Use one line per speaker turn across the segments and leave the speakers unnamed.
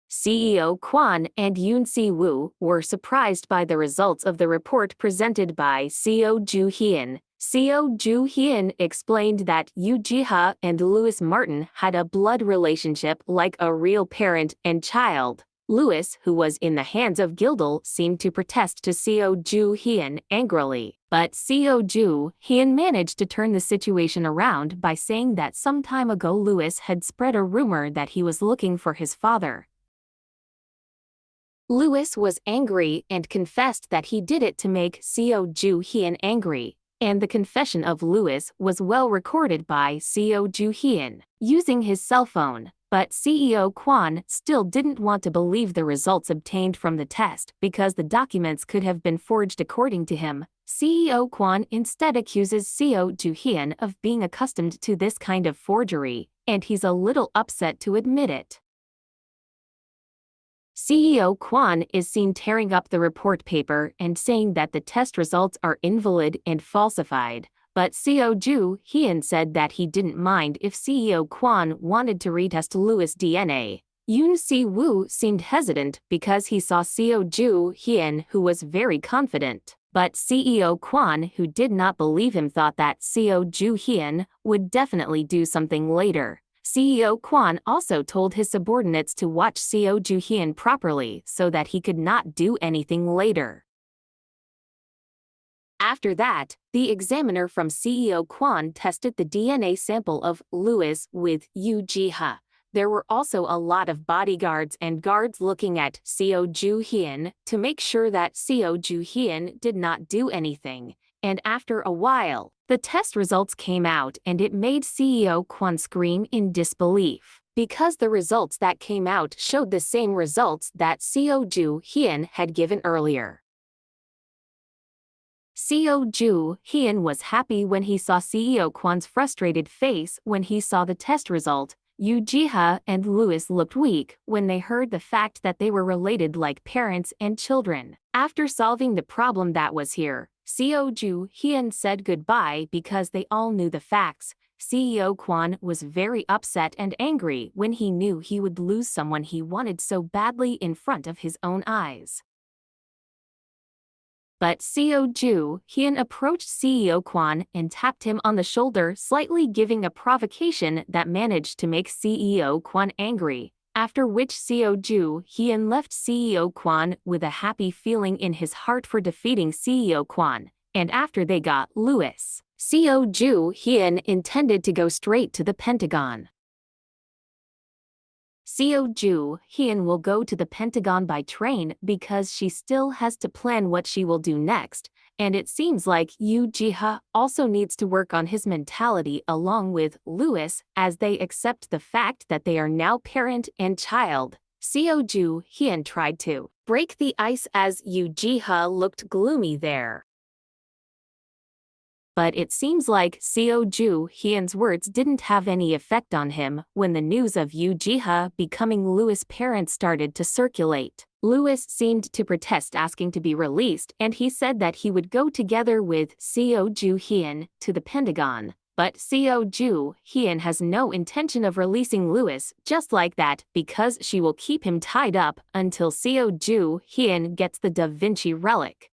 CEO Kwon and Yoon Si-woo were surprised by the results of the report presented by Seo Joo-Heon. Seo Joo-Heon explained that Yoo Ji-ha and Louis Martin had a blood relationship like a real parent and child. Louis, who was in the hands of Gildal, seemed to protest to Seo Joo-Heon angrily, but Seo Joo-Heon managed to turn the situation around by saying that some time ago Louis had spread a rumor that he was looking for his father. Louis was angry and confessed that he did it to make Seo Joo-Heon angry, and the confession of Louis was well recorded by Seo Joo-Heon using his cell phone. But CEO Kwon still didn't want to believe the results obtained from the test because the documents could have been forged according to him. CEO Kwon instead accuses Seo Joo-Heon of being accustomed to this kind of forgery, and he's a little upset to admit it. CEO Kwon is seen tearing up the report paper and saying that the test results are invalid and falsified, but Seo Joo-Heon said that he didn't mind if CEO Kwon wanted to retest Louis' DNA. Yoon Si-woo seemed hesitant because he saw Seo Joo-Heon, who was very confident, but CEO Kwon, who did not believe him, thought that Seo Joo-Heon would definitely do something later. CEO Kwon also told his subordinates to watch Seo Joo-Heon properly so that he could not do anything later. After that, the examiner from CEO Kwon tested the DNA sample of Louis with Yoo Ji-ha. There were also a lot of bodyguards and guards looking at Seo Joo-Heon to make sure that Seo Joo-Heon did not do anything. And after a while, the test results came out and it made CEO Kwon scream in disbelief, because the results that came out showed the same results that Seo Joo-Heon had given earlier. Seo Joo-Heon was happy when he saw CEO Kwon's frustrated face when he saw the test result. Yoo Ji-ha and Louis looked weak when they heard the fact that they were related like parents and children. After solving the problem that was here, Seo Joo-Heon said goodbye because they all knew the facts. CEO Kwon was very upset and angry when he knew he would lose someone he wanted so badly in front of his own eyes. But Seo Joo-Heon approached CEO Kwon and tapped him on the shoulder, slightly giving a provocation that managed to make CEO Kwon angry, after which Seo Joo-Heon left CEO Kwon with a happy feeling in his heart for defeating CEO Kwon, and after they got Louis, Seo Joo-Heon intended to go straight to the Pentagon. Seo Joo-Heon will go to the Pentagon by train because she still has to plan what she will do next, and it seems like Yoo Ji-ha also needs to work on his mentality along with Louis as they accept the fact that they are now parent and child. Seo Joo-Heon tried to break the ice as Yoo Ji-ha looked gloomy there. But it seems like Seo Joo-Heon's words didn't have any effect on him when the news of Yoo Ji-ha becoming Louis' parent started to circulate. Louis seemed to protest asking to be released, and he said that he would go together with Seo Joo-Heon to the Pentagon. But Seo Joo-Heon has no intention of releasing Louis just like that because she will keep him tied up until Seo Joo-Heon gets the Da Vinci relic.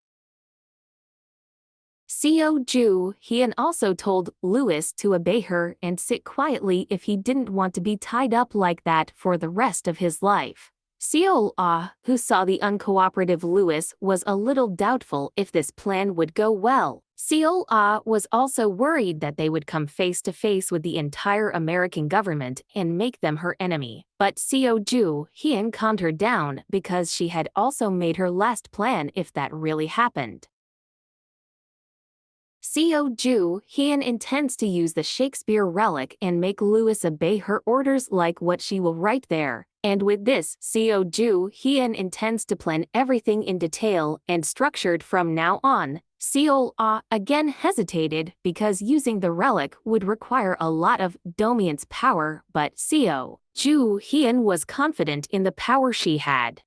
Seo Joo-Heon also told Louis to obey her and sit quietly if he didn't want to be tied up like that for the rest of his life. Seo-Ah, who saw the uncooperative Louis, was a little doubtful if this plan would go well. Seo-Ah was also worried that they would come face to face with the entire American government and make them her enemy. But Seo Joo-Heon calmed her down because she had also made her last plan if that really happened. Seo Joo-Heon intends to use the Shakespeare relic and make Louis obey her orders like what she will write there. And with this, Seo Joo-Heon intends to plan everything in detail and structured from now on. Seo-Ah again hesitated because using the relic would require a lot of dominance power, but Seo Joo-Heon was confident in the power she had.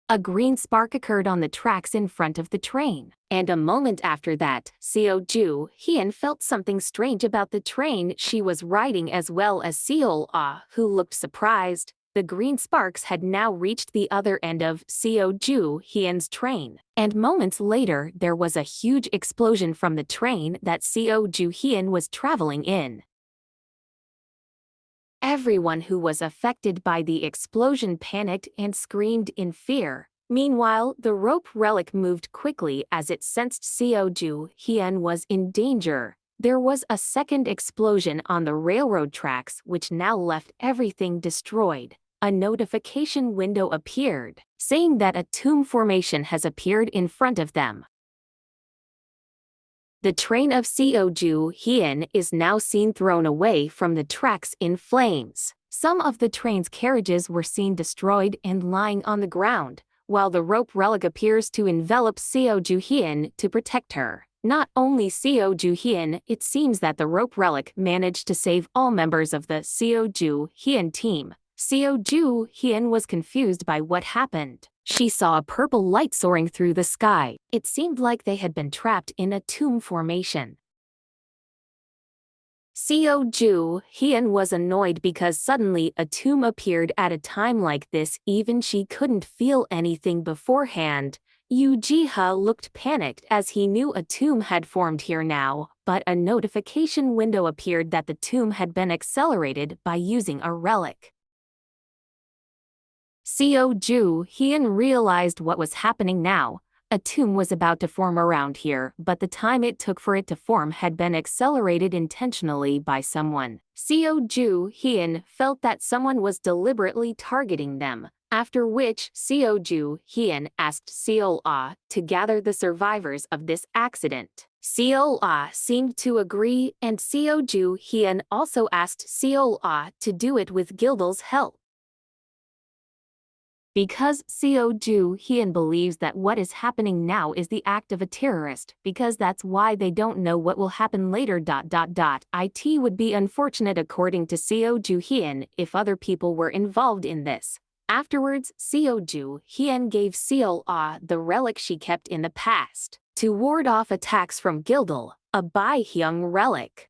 A green spark occurred on the tracks in front of the train, and a moment after that, Seo Joo-Heon felt something strange about the train she was riding as well as Seo-Ah, who looked surprised. The green sparks had now reached the other end of Seo Joo-Heon's train, and moments later there was a huge explosion from the train that Seo Joo-Heon was traveling in. Everyone who was affected by the explosion panicked and screamed in fear. Meanwhile, the rope relic moved quickly as it sensed Seo Joo-Heon was in danger. There was a second explosion on the railroad tracks which now left everything destroyed. A notification window appeared, saying that a tomb formation has appeared in front of them. The train of Seo Joo-Heon is now seen thrown away from the tracks in flames. Some of the train's carriages were seen destroyed and lying on the ground, while the rope relic appears to envelop Seo Joo-Heon to protect her. Not only Seo Joo-Heon, it seems that the rope relic managed to save all members of the Seo Joo-Heon team. Seo Joo-Heon was confused by what happened. She saw a purple light soaring through the sky. It seemed like they had been trapped in a tomb formation. Seo Joo-Heon was annoyed because suddenly a tomb appeared at a time like this. Even she couldn't feel anything beforehand. Yoo Ji-ha looked panicked as he knew a tomb had formed here now, but a notification window appeared that the tomb had been accelerated by using a relic. Seo Joo-Heon realized what was happening now. A tomb was about to form around here, but the time it took for it to form had been accelerated intentionally by someone. Seo Joo-Heon felt that someone was deliberately targeting them, after which Seo Joo-Heon asked Seo-Ah to gather the survivors of this accident. Seo-Ah seemed to agree, and Seo Joo-Heon also asked Seo-Ah to do it with Gildel's help. Because Seo Joo-Heon believes that what is happening now is the act of a terrorist, because that's why they don't know what will happen later. It would be unfortunate according to Seo Joo-Heon if other people were involved in this. Afterwards, Seo Joo-Heon gave Seo-Ah the relic she kept in the past, to ward off attacks from Gildel, a Bai-hyung relic.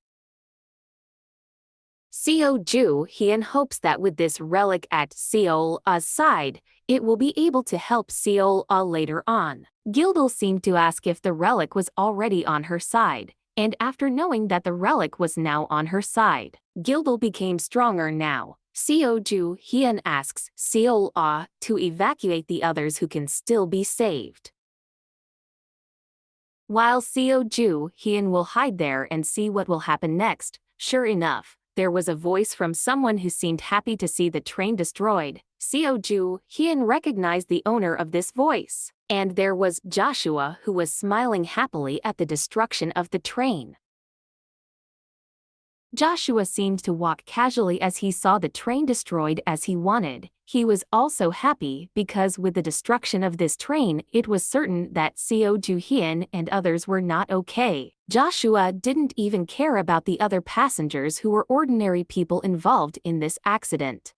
Seo Joo-Heon hopes that with this relic at Seo-Ah's side, it will be able to help Seo-Ah later on. Gildel seemed to ask if the relic was already on her side, and after knowing that the relic was now on her side, Gildel became stronger now. Seo Joo-Heon asks Seo-Ah to evacuate the others who can still be saved. While Seo Joo-Heon will hide there and see what will happen next, sure enough, there was a voice from someone who seemed happy to see the train destroyed. Seo Joo-Heon recognized the owner of this voice, and there was Joshua, who was smiling happily at the destruction of the train. Joshua seemed to walk casually as he saw the train destroyed as he wanted. He was also happy because with the destruction of this train, it was certain that Seo Joo-Heon and others were not okay. Joshua didn't even care about the other passengers who were ordinary people involved in this accident.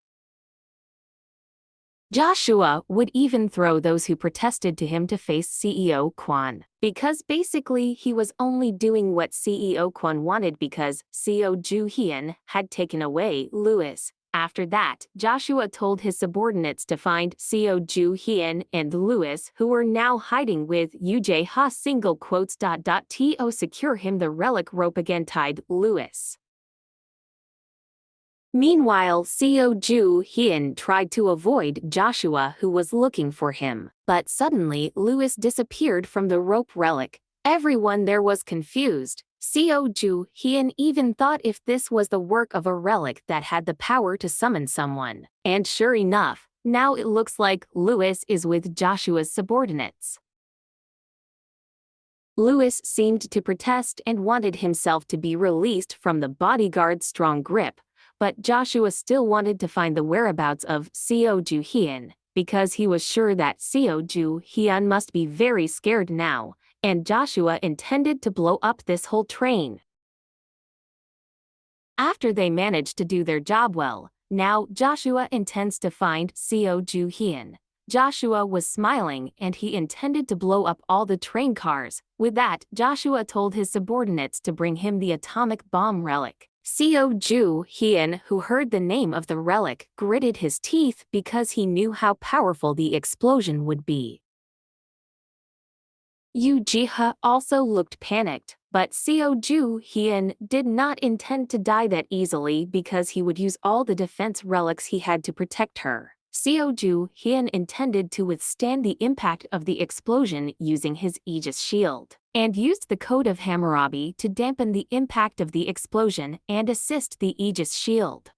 Joshua would even throw those who protested to him to face CEO Kwon, because basically he was only doing what CEO Kwon wanted because Seo Joo-Heon had taken away Louis. After that, Joshua told his subordinates to find Seo Joo-Heon and Louis, who were now hiding with Yoo Ji-ha to secure him the relic rope again tied Louis. Meanwhile, Seo Joo-Heon tried to avoid Joshua, who was looking for him, but suddenly Louis disappeared from the rope relic. Everyone there was confused. Seo Joo-Heon even thought if this was the work of a relic that had the power to summon someone. And sure enough, now it looks like Louis is with Joshua's subordinates. Louis seemed to protest and wanted himself to be released from the bodyguard's strong grip. But Joshua still wanted to find the whereabouts of Seo Joo-Heon, because he was sure that Seo Joo-Heon must be very scared now, and Joshua intended to blow up this whole train. After they managed to do their job well, now Joshua intends to find Seo Joo-Heon. Joshua was smiling and he intended to blow up all the train cars. With that, Joshua told his subordinates to bring him the atomic bomb relic. Seo Joo-Heon, who heard the name of the relic, gritted his teeth because he knew how powerful the explosion would be. Yoo Ji-ha also looked panicked, but Seo Joo-Heon did not intend to die that easily because he would use all the defense relics he had to protect her. Seo Joo-Heon intended to withstand the impact of the explosion using his Aegis shield, and used the Code of Hammurabi to dampen the impact of the explosion and assist the Aegis shield.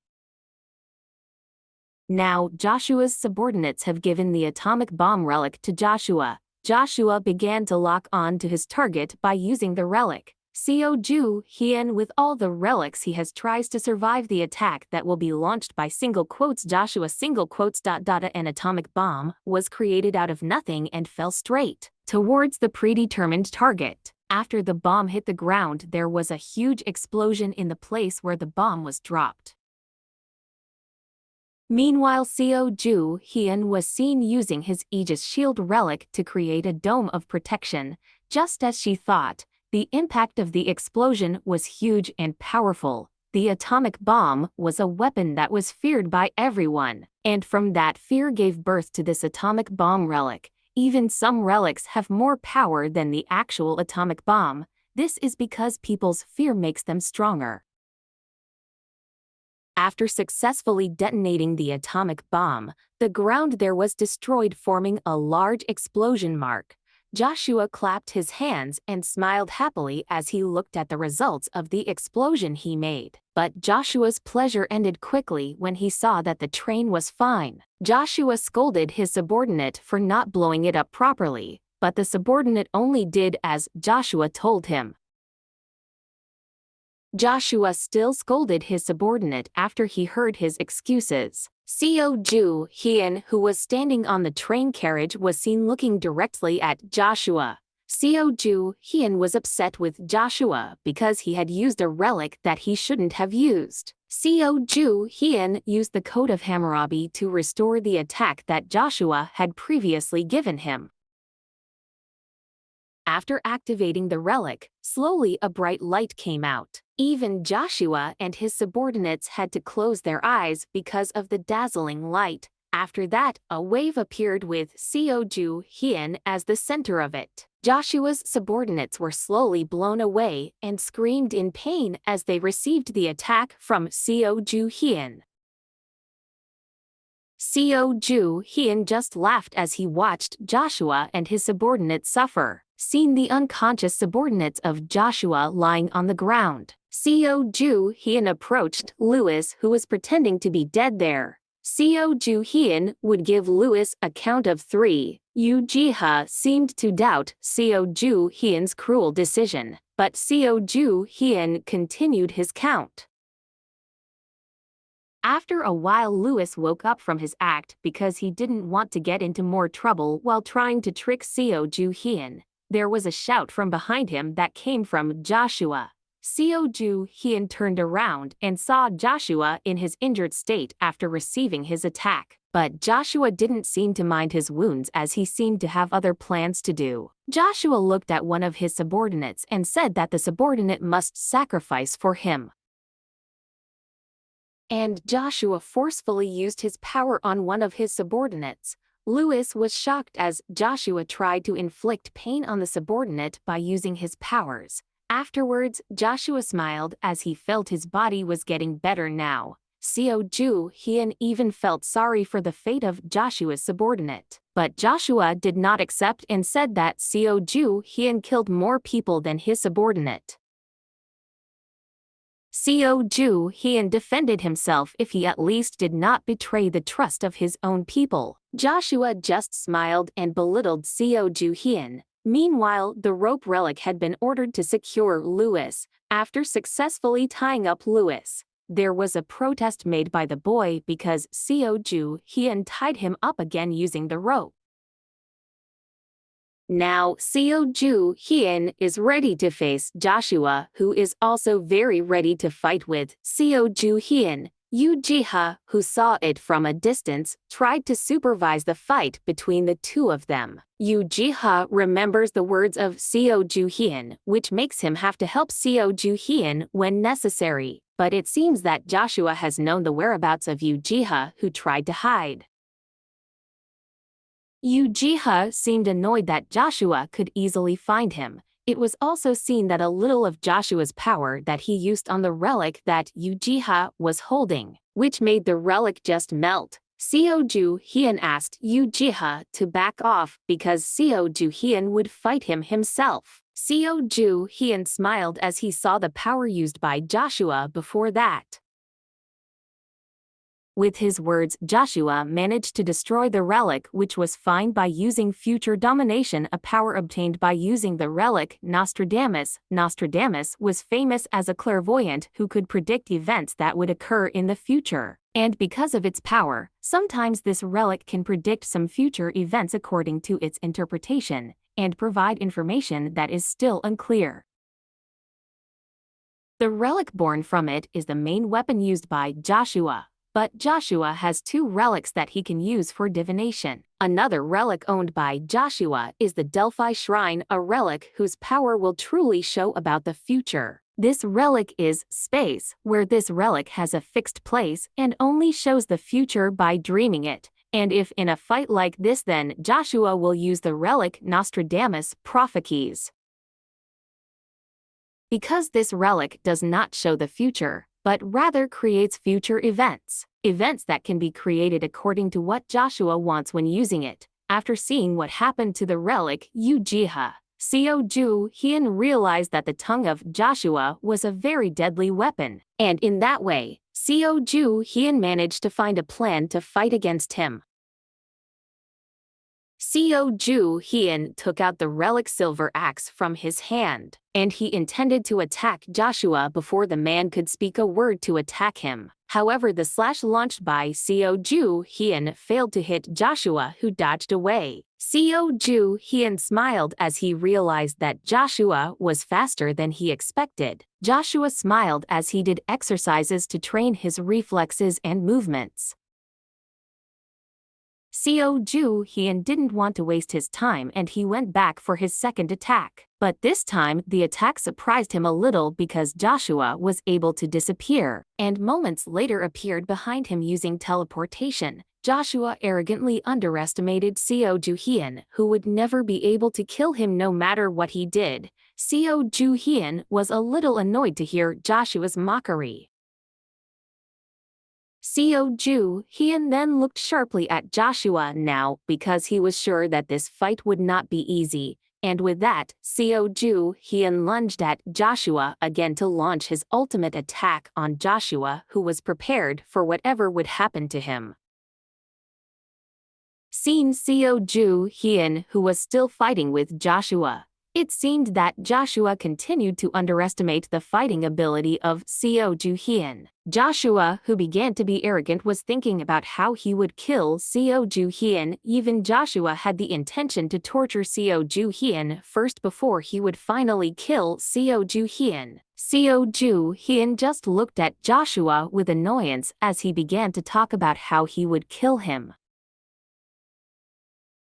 Now Joshua's subordinates have given the atomic bomb relic to Joshua. Joshua began to lock on to his target by using the relic. Seo Joo-Heon, with all the relics he has, tries to survive the attack that will be launched by Joshua. An atomic bomb was created out of nothing and fell straight towards the predetermined target. After the bomb hit the ground, there was a huge explosion in the place where the bomb was dropped. Meanwhile, Seo Joo-Heon was seen using his Aegis shield relic to create a dome of protection. Just as she thought, the impact of the explosion was huge and powerful. The atomic bomb was a weapon that was feared by everyone, and from that fear gave birth to this atomic bomb relic. Even some relics have more power than the actual atomic bomb. This is because people's fear makes them stronger. After successfully detonating the atomic bomb, the ground there was destroyed, forming a large explosion mark. Joshua clapped his hands and smiled happily as he looked at the results of the explosion he made. But Joshua's pleasure ended quickly when he saw that the train was fine. Joshua scolded his subordinate for not blowing it up properly, but the subordinate only did as Joshua told him. Joshua still scolded his subordinate after he heard his excuses. Seo Joo-Heon, who was standing on the train carriage, was seen looking directly at Joshua. Seo Joo-Heon was upset with Joshua because he had used a relic that he shouldn't have used. Seo Joo-Heon used the Code of Hammurabi to restore the attack that Joshua had previously given him. After activating the relic, slowly a bright light came out. Even Joshua and his subordinates had to close their eyes because of the dazzling light. After that, a wave appeared with Seo Joo-Heon as the center of it. Joshua's subordinates were slowly blown away and screamed in pain as they received the attack from Seo Joo-Heon. Seo Joo-Heon just laughed as he watched Joshua and his subordinates suffer. Seeing the unconscious subordinates of Joshua lying on the ground, Seo Joo-Heon approached Lewis, who was pretending to be dead there. Seo Joo-Heon would give Lewis a count of 3. Yoo Ji-ha seemed to doubt Seo Joo-Heon's cruel decision, but Seo Joo-Heon continued his count. After a while, Lewis woke up from his act because he didn't want to get into more trouble while trying to trick Seo Joo-Heon. There was a shout from behind him that came from Joshua. Seo Joo-Heon turned around and saw Joshua in his injured state after receiving his attack. But Joshua didn't seem to mind his wounds as he seemed to have other plans to do. Joshua looked at one of his subordinates and said that the subordinate must sacrifice for him. And Joshua forcefully used his power on one of his subordinates. Lewis was shocked as Joshua tried to inflict pain on the subordinate by using his powers. Afterwards, Joshua smiled as he felt his body was getting better now. Seo Joo-Heon even felt sorry for the fate of Joshua's subordinate. But Joshua did not accept and said that Seo Joo-Heon killed more people than his subordinate. Seo Joo-Heon defended himself if he at least did not betray the trust of his own people. Joshua just smiled and belittled Seo Joo-Heon. Meanwhile, the rope relic had been ordered to secure Lewis. After successfully tying up Lewis, there was a protest made by the boy because Seo Joo-Heon tied him up again using the rope. Now, Seo Joo-Heon is ready to face Joshua, who is also very ready to fight with Seo Joo-Heon. Yoo-Ji-ha, who saw it from a distance, tried to supervise the fight between the two of them. Yoo-Ji-ha remembers the words of Seo Joo-Heon, which makes him have to help Seo Joo-Heon when necessary, but it seems that Joshua has known the whereabouts of Yoo-Ji-ha, who tried to hide. Yoo-Ji-ha seemed annoyed that Joshua could easily find him. It was also seen that a little of Joshua's power that he used on the relic that Yoo-Ji-ha was holding, which made the relic just melt. Seo Joo-Heon asked Yoo-Ji-ha to back off because Seo Joo-Heon would fight him himself. Seo Joo-Heon smiled as he saw the power used by Joshua before that. With his words, Joshua managed to destroy the relic, which was fine by using future domination, a power obtained by using the relic Nostradamus. Nostradamus was famous as a clairvoyant who could predict events that would occur in the future. And because of its power, sometimes this relic can predict some future events according to its interpretation, and provide information that is still unclear. The relic born from it is the main weapon used by Joshua. But Joshua has two relics that he can use for divination. Another relic owned by Joshua is the Delphi Shrine, a relic whose power will truly show about the future. This relic is space, where this relic has a fixed place and only shows the future by dreaming it. And if in a fight like this, then Joshua will use the relic Nostradamus prophecies. Because this relic does not show the future, but rather creates future events. Events that can be created according to what Joshua wants when using it. After seeing what happened to the relic Yoo-Ji-ha, Seo Joo-Heon realized that the tongue of Joshua was a very deadly weapon, and in that way, Seo Joo-Heon managed to find a plan to fight against him. Seo Joo-Heon took out the relic silver axe from his hand, and he intended to attack Joshua before the man could speak a word to attack him. However, the slash launched by Seo Joo-Heon failed to hit Joshua, who dodged away. Seo Joo-Heon smiled as he realized that Joshua was faster than he expected. Joshua smiled as he did exercises to train his reflexes and movements. Seo Joo-Heon didn't want to waste his time and he went back for his second attack. But this time, the attack surprised him a little because Joshua was able to disappear, and moments later appeared behind him using teleportation. Joshua arrogantly underestimated Seo Joo-Heon, who would never be able to kill him no matter what he did. Seo Joo-Heon was a little annoyed to hear Joshua's mockery. Seo Joo-Heon then looked sharply at Joshua now because he was sure that this fight would not be easy, and with that, Seo Joo-Heon lunged at Joshua again to launch his ultimate attack on Joshua, who was prepared for whatever would happen to him. Seeing Seo Joo-Heon, who was still fighting with Joshua, it seemed that Joshua continued to underestimate the fighting ability of Seo Joo-Heon. Joshua, who began to be arrogant, was thinking about how he would kill Seo Joo-Heon. Even Joshua had the intention to torture Seo Joo-Heon first before he would finally kill Seo Joo-Heon. Seo Joo-Heon just looked at Joshua with annoyance as he began to talk about how he would kill him.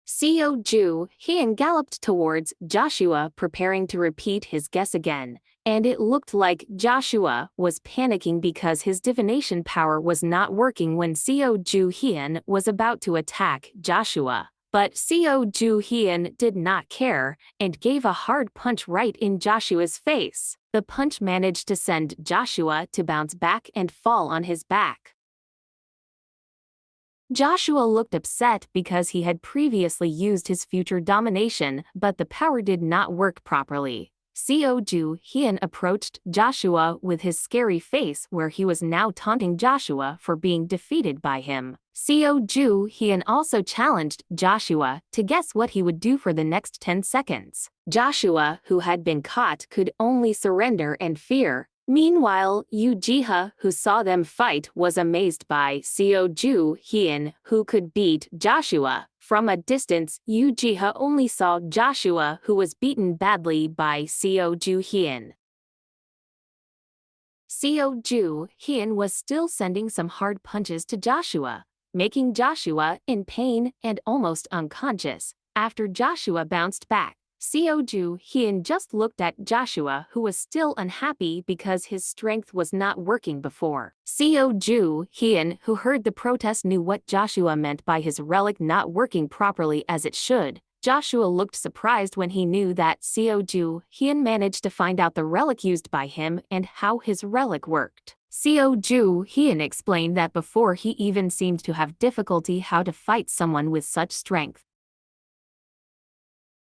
Seo Joo-Heon galloped towards Joshua, preparing to repeat his guess again, and it looked like Joshua was panicking because his divination power was not working when Seo Joo-Heon was about to attack Joshua. But Seo Joo-Heon did not care and gave a hard punch right in Joshua's face. The punch managed to send Joshua to bounce back and fall on his back. Joshua looked upset because he had previously used his future domination, but the power did not work properly. Seo Joo-Heon approached Joshua with his scary face, where he was now taunting Joshua for being defeated by him. Seo Joo-Heon also challenged Joshua to guess what he would do for the next 10 seconds. Joshua, who had been caught, could only surrender and fear. Meanwhile, Yoo-Ji-ha, who saw them fight, was amazed by Seo Joo-Heon, who could beat Joshua. From a distance, Yoo-Ji-ha only saw Joshua, who was beaten badly by Seo Joo-Heon. Seo Joo-Heon was still sending some hard punches to Joshua, making Joshua in pain and almost unconscious. After Joshua bounced back, Seo Joo-Heon just looked at Joshua, who was still unhappy because his strength was not working before. Seo Joo-Heon, who heard the protest, knew what Joshua meant by his relic not working properly as it should. Joshua looked surprised when he knew that Seo Joo-Heon managed to find out the relic used by him and how his relic worked. Seo Joo-Heon explained that before he even seemed to have difficulty how to fight someone with such strength.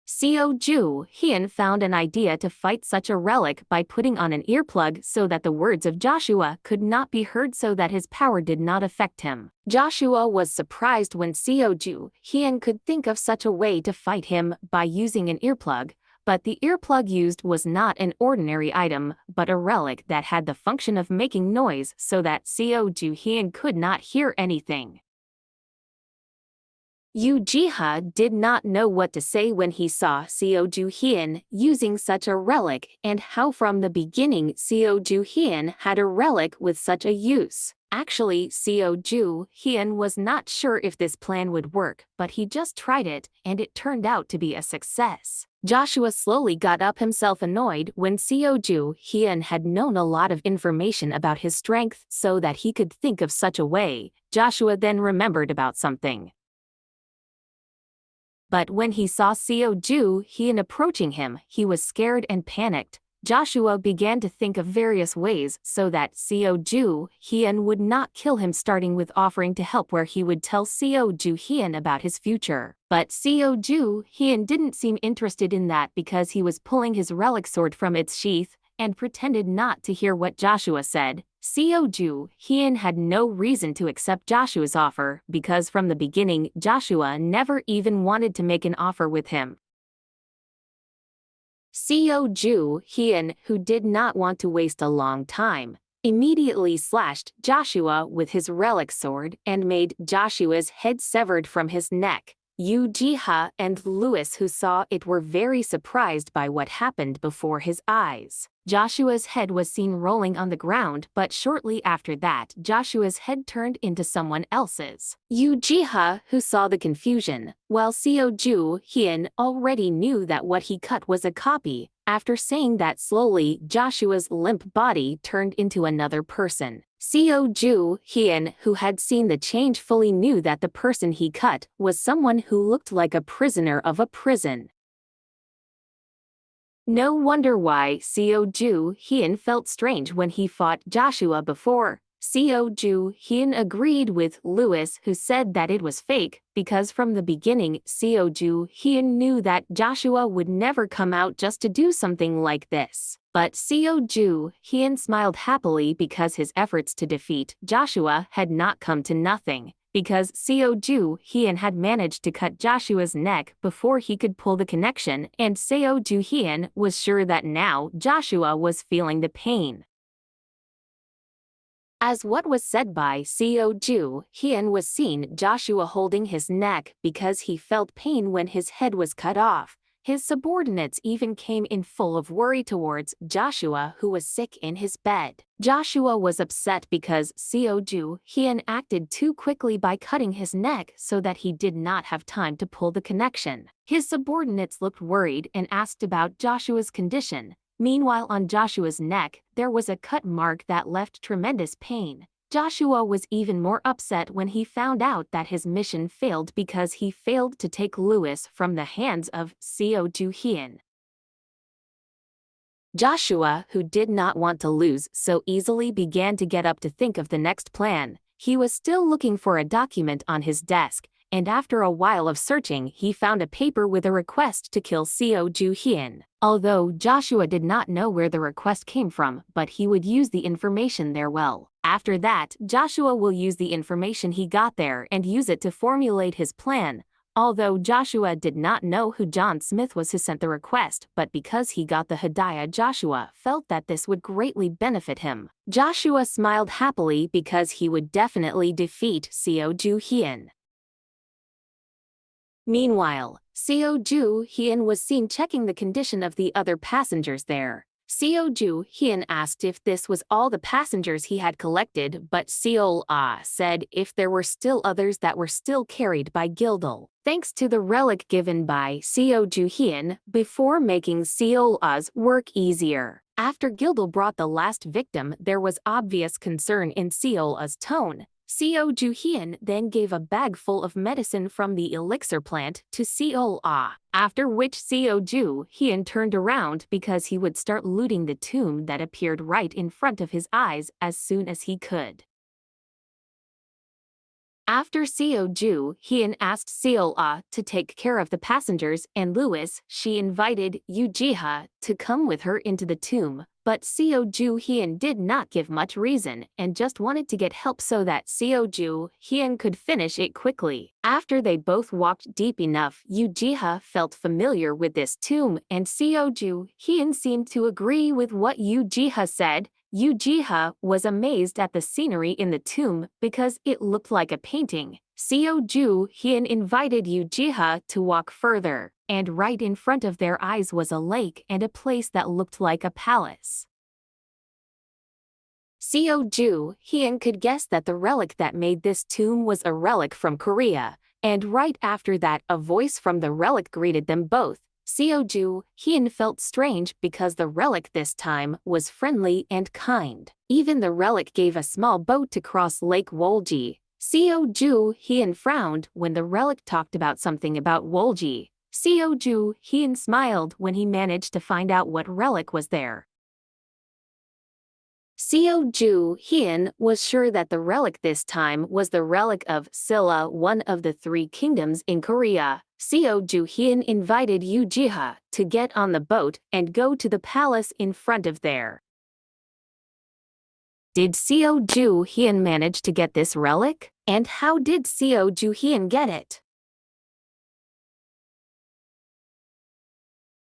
Seo Joo-Heon found an idea to fight such a relic by putting on an earplug so that the words of Joshua could not be heard so that his power did not affect him. Joshua was surprised when Seo Joo-Heon could think of such a way to fight him by using an earplug, but the earplug used was not an ordinary item but a relic that had the function of making noise so that Seo Joo-Heon could not hear anything. Yoo-Ji-ha did not know what to say when he saw Seo Joo-Heon using such a relic and how from the beginning Seo Joo-Heon had a relic with such a use. Actually, Seo Joo-Heon was not sure if this plan would work, but he just tried it and it turned out to be a success. Joshua slowly got up himself, annoyed when Seo Joo-Heon had known a lot of information about his strength so that he could think of such a way. Joshua then remembered about something. But when he saw Seo Joo-Heon approaching him, he was scared and panicked. Joshua began to think of various ways so that Seo Joo-Heon would not kill him, starting with offering to help where he would tell Seo Joo-Heon about his future. But Seo Joo-Heon didn't seem interested in that because he was pulling his relic sword from its sheath and pretended not to hear what Joshua said. Seo Joo-Heon had no reason to accept Joshua's offer because from the beginning Joshua never even wanted to make an offer with him. Seo Joo-Heon, who did not want to waste a long time, immediately slashed Joshua with his relic sword and made Joshua's head severed from his neck. Yoo-Ji-ha and Lewis, who saw it, were very surprised by what happened before his eyes. Joshua's head was seen rolling on the ground, but shortly after that Joshua's head turned into someone else's. Yoo-Ji-ha, who saw the confusion, while Seo Joo-Heon already knew that what he cut was a copy. After saying that, slowly Joshua's limp body turned into another person. Seo Joo-Heon, who had seen the change, fully knew that the person he cut was someone who looked like a prisoner of a prison. No wonder why Seo Joo-Heon felt strange when he fought Joshua before. Seo Joo-Heon agreed with Lewis, who said that it was fake, because from the beginning Seo Joo-Heon knew that Joshua would never come out just to do something like this. But Seo Joo-Heon smiled happily because his efforts to defeat Joshua had not come to nothing, because Seo Joo-Heon had managed to cut Joshua's neck before he could pull the connection, and Seo Joo-Heon was sure that now Joshua was feeling the pain. As what was said by Seo Joo-Heon was seen, Joshua holding his neck because he felt pain when his head was cut off. His subordinates even came in full of worry towards Joshua, who was sick in his bed. Joshua was upset because Seo Joo-Heon acted too quickly by cutting his neck so that he did not have time to pull the connection. His subordinates looked worried and asked about Joshua's condition. Meanwhile, on Joshua's neck, there was a cut mark that left tremendous pain. Joshua was even more upset when he found out that his mission failed because he failed to take Lewis from the hands of Seo Joo-Heon. Joshua, who did not want to lose so easily, began to get up to think of the next plan. He was still looking for a document on his desk, and after a while of searching he found a paper with a request to kill Seo Joo-Heon. Although Joshua did not know where the request came from, but he would use the information there well. After that, Joshua will use the information he got there and use it to formulate his plan. Although Joshua did not know who John Smith was who sent the request, but because he got the Hadiah, Joshua felt that this would greatly benefit him. Joshua smiled happily because he would definitely defeat Seo Joo-Heon. Meanwhile, Seo Joo-Heon was seen checking the condition of the other passengers there. Seo Joo-Heon asked if this was all the passengers he had collected, but Seo-Ah said if there were still others that were still carried by Gildal. Thanks to the relic given by Seo Joo-Heon before making Seo-Ah's work easier. After Gildal brought the last victim, there was obvious concern in Seo-Ah's tone. Seo Joo-Heon then gave a bag full of medicine from the elixir plant to Seo-Ah, after which Seo Joo-Heon turned around because he would start looting the tomb that appeared right in front of his eyes as soon as he could. After Seo Joo-Heon asked Seo-Ah to take care of the passengers and Louis, she invited Yoo Ji-ha to come with her into the tomb, but Seo Joo-Heon did not give much reason and just wanted to get help so that Seo Joo-Heon could finish it quickly. After they both walked deep enough, Yoo Ji-ha felt familiar with this tomb and Seo Joo-Heon seemed to agree with what Yoo Ji-ha said. Yoo Ji-ha was amazed at the scenery in the tomb because it looked like a painting. Seo Joo-Heon invited Yoo Ji-ha to walk further, and right in front of their eyes was a lake and a place that looked like a palace. Seo Joo-Heon could guess that the relic that made this tomb was a relic from Korea, and right after that a voice from the relic greeted them both. Seo Joo-Heon felt strange because the relic this time was friendly and kind. Even the relic gave a small boat to cross Lake Wolji. Seo Joo-Heon frowned when the relic talked about something about Wolji. Seo Joo-Heon smiled when he managed to find out what relic was there. Seo Joo-Heon was sure that the relic this time was the relic of Silla, one of the three kingdoms in Korea. Seo Joo-Heon invited Yoo Ji-ha to get on the boat and go to the palace in front of there. Did Seo Joo-Heon manage to get this relic? And how did Seo Joo-Heon get it?